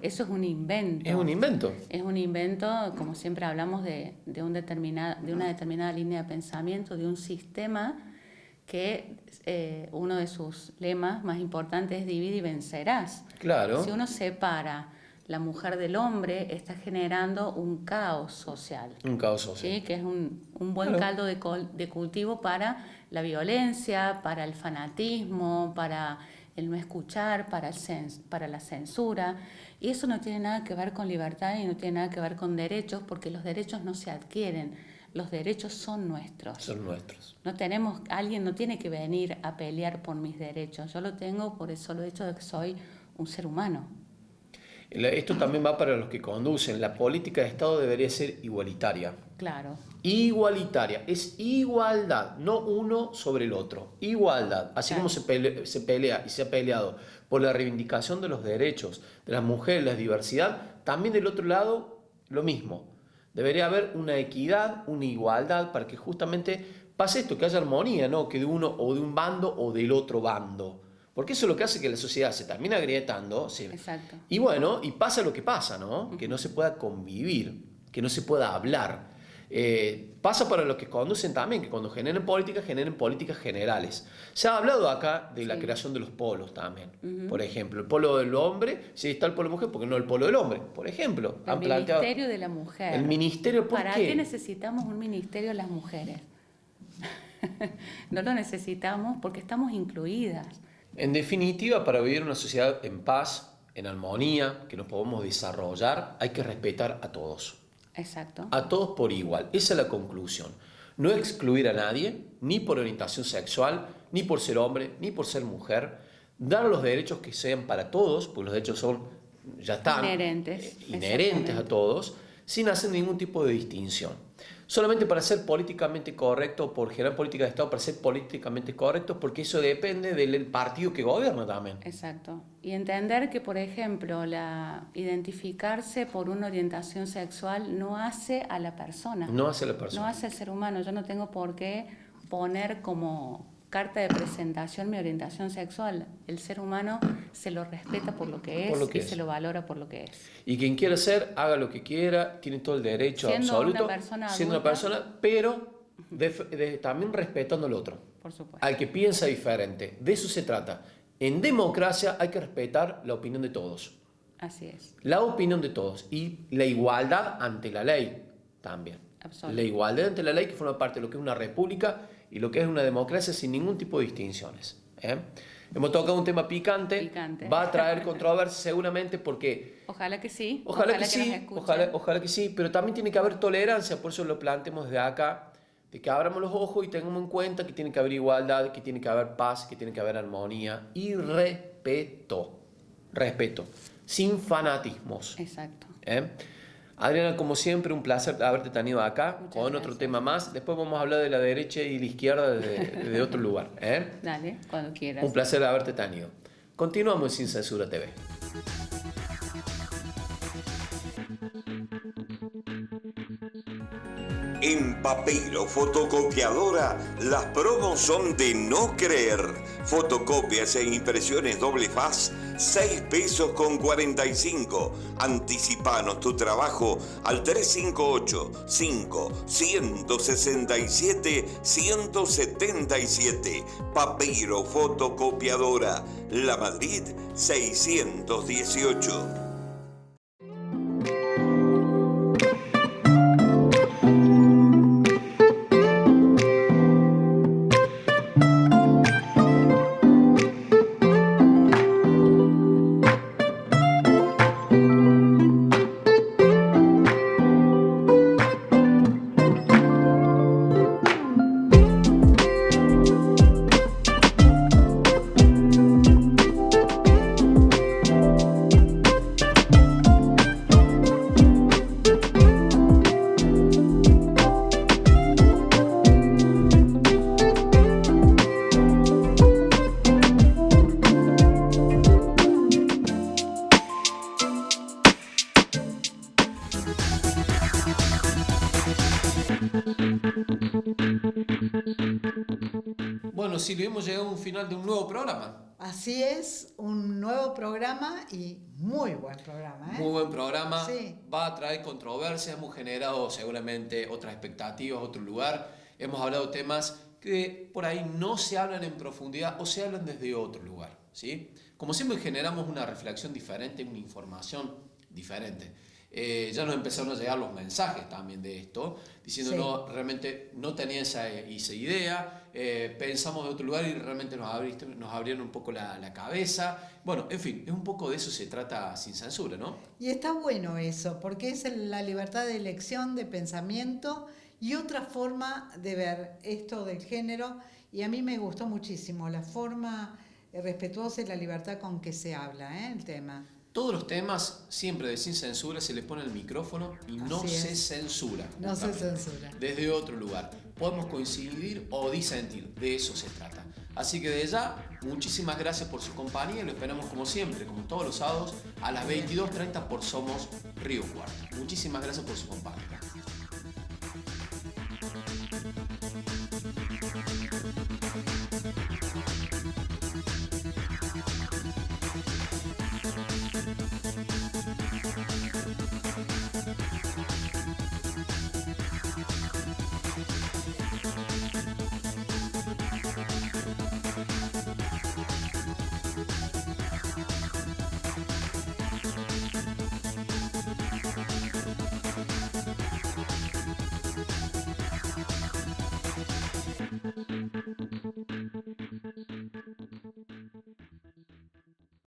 Eso es un invento. Es un invento. Es un invento, como siempre hablamos, de una determinada línea de pensamiento, de un sistema que uno de sus lemas más importantes es divide y vencerás. Claro. Si uno separa la mujer del hombre, está generando un caos social. Un caos social. ¿Sí? Que es un buen caldo de cultivo para la violencia, para el fanatismo, para el no escuchar, para la censura. Y eso no tiene nada que ver con libertad y no tiene nada que ver con derechos, porque los derechos no se adquieren. Los derechos son nuestros. Son nuestros. Alguien no tiene que venir a pelear por mis derechos. Yo lo tengo por el solo hecho de que soy un ser humano. Esto también va para los que conducen. La política de Estado debería ser igualitaria. Claro. Igualitaria. Es igualdad, no uno sobre el otro. Igualdad. Así como se pelea y se ha peleado por la reivindicación de los derechos de las mujeres, la diversidad, también del otro lado lo mismo. Debería haber una equidad, una igualdad, para que justamente pase esto, que haya armonía, ¿no? Que de uno o de un bando o del otro bando. Porque eso es lo que hace que la sociedad se termine agrietando. Exacto. Y bueno, y pasa lo que pasa, ¿no? Que no se pueda convivir, que no se pueda hablar. Pasa para los que conducen también, que cuando generen políticas generales. Se ha hablado acá de la creación de los polos también. Por ejemplo, el polo del hombre, si está el polo mujer, ¿por qué no el polo del hombre? Por ejemplo. El Ministerio de la Mujer. El Ministerio, ¿por qué? ¿Para qué necesitamos un Ministerio de las Mujeres? No lo necesitamos porque estamos incluidas. En definitiva, para vivir una sociedad en paz, en armonía, que nos podamos desarrollar, hay que respetar a todos. Exacto. A todos por igual. Esa es la conclusión. No excluir a nadie, ni por orientación sexual, ni por ser hombre, ni por ser mujer. Dar los derechos que sean para todos, porque los derechos son, ya están, inherentes a todos. sin hacer ningún tipo de distinción. Solamente para ser políticamente correcto, por generar política de Estado, para ser políticamente correcto, porque eso depende del partido que gobierna también. Exacto. Y entender que, por ejemplo, identificarse por una orientación sexual no hace a la persona. No hace a la persona. No hace al ser humano. Yo no tengo por qué poner como carta de presentación mi orientación sexual. El ser humano se lo respeta por lo que es, se lo valora por lo que es. Y quien quiera ser, haga lo que quiera, tiene todo el derecho absoluto, siendo una persona, pero también respetando al otro. Por supuesto. Al que piensa diferente. De eso se trata. En democracia hay que respetar la opinión de todos. Así es. La opinión de todos y la igualdad ante la ley también. La igualdad ante la ley, que forma parte de lo que es una república y lo que es una democracia sin ningún tipo de distinciones. Hemos tocado un tema picante. Va a traer controversia seguramente porque... Ojalá que sí. Ojalá que sí, pero también tiene que haber tolerancia, por eso lo planteamos desde acá, de que abramos los ojos y tengamos en cuenta que tiene que haber igualdad, que tiene que haber paz, que tiene que haber armonía y respeto. Respeto, sin fanatismos. Exacto. Adriana, como siempre, un placer haberte tenido acá. Muchas con gracias. Otro tema más. Después vamos a hablar de la derecha y la izquierda de otro lugar. Dale, cuando quieras. Un placer haberte tenido. Continuamos en Sin Censura TV. En Papeiro Fotocopiadora, las promos son de no creer. Fotocopias e impresiones doble faz, 6 pesos con 45. Anticipanos tu trabajo al 358-5-167-177. Papeiro Fotocopiadora, La Madrid 618. Bueno, Silvia, hemos llegado a un final de un nuevo programa. Así es, un nuevo programa y muy buen programa. Muy buen programa. Sí. Va a traer controversias, hemos generado seguramente otras expectativas, otro lugar. Hemos hablado de temas que por ahí no se hablan en profundidad o se hablan desde otro lugar, ¿sí? Como siempre generamos una reflexión diferente, una información diferente. Ya nos empezaron a llegar los mensajes también de esto, diciendo no, realmente no tenía esa idea, pensamos de otro lugar y realmente nos abrieron un poco la cabeza. Bueno, en fin, es un poco de eso se trata Sin Censura, ¿no? Y está bueno eso, porque es la libertad de elección, de pensamiento y otra forma de ver esto del género. Y a mí me gustó muchísimo la forma respetuosa y la libertad con que se habla, el tema. Todos los temas, siempre de Sin Censura, se le pone el micrófono y no se censura. No se censura. Desde otro lugar. Podemos coincidir o disentir, de eso se trata. Así que de ya, muchísimas gracias por su compañía y lo esperamos como siempre, como todos los sábados, a las 22:30 por Somos Río Cuarto. Muchísimas gracias por su compañía.